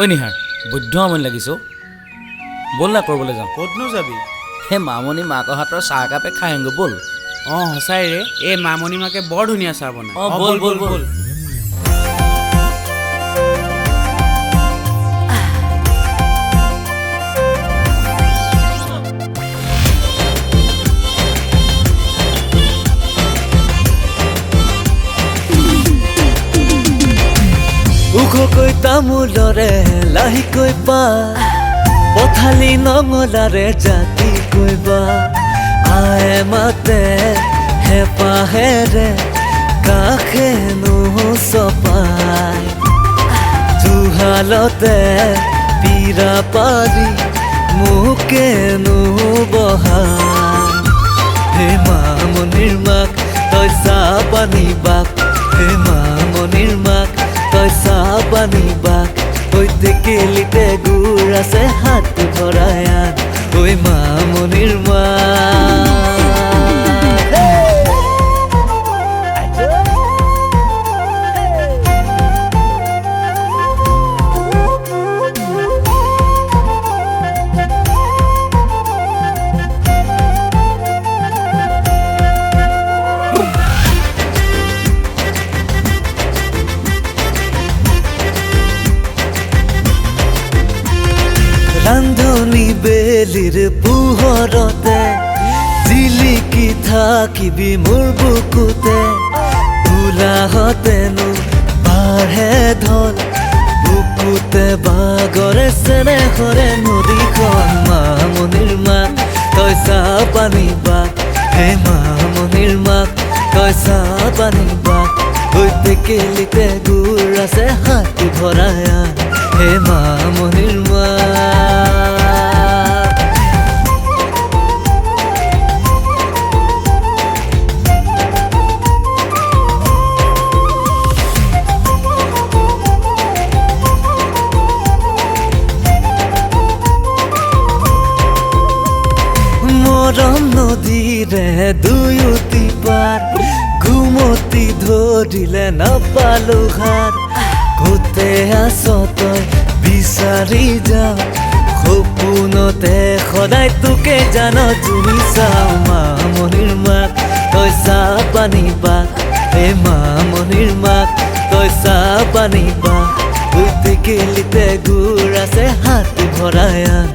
ঐ নিহাৰ বৈধ্য আমনি লাগিছে অ'। ব'ল না ক'ৰবলৈ যাওঁ। ক'তনো যাবি? সেই মামনি মাকৰ হাতৰ চাহ একাপে খাই আহোঁগৈ ব'ল। অঁ সঁচাই ৰে, এই মামনি মাকে বৰ ধুনীয়া চাহ বনায়। অঁ ব'ল ব'ল ব'ল। ওখকৈ তামোলৰে লাহিকৈ পা পথালি নঙলাৰে জাতি কৈবা আয়ে মাতে হেঁপাহেৰে কাষেনো চপাই জুহালতে পীৰা পাৰি মোকেনো বহাই হে মামনিৰ মাক তই চাহ পানী বাক হে মামনিৰ মাক তই চাহ পানী বাক ঐ টেকেলিতে গুড় আছে হাত ভৰাই আন ঐ মামনিৰ মাক ৰান্ধনি বেলিৰ পোহৰতে জিলিকি থাকিবি মোৰ বুকুতে ওলাহতেনো বাঢ়ে ঢল বুকুতে বাগৰে চেনেহৰে নদীখন মামনিৰ মাক তই চাহ পানী বাক হে মামনিৰ মাক তই চাহ পানী বাক ঐ টেকেলিতে গুড় আছে হাত ভৰাই আন হে মামনিৰ মাক মৰম নদীৰে দুয়োটি পাৰ ঘুমতি ধৰিলে নাপালো হাত গোটে আছ তই বিচাৰি যাওঁ সপোনতে সদায় তোকে জান জুমি চাওঁ মামনিৰ মাক তই চাহ পানী বাক হে মামনিৰ মাক তই চাহ পানী বাক টেকেলিতে গুড় আছে হাত ভৰাই আন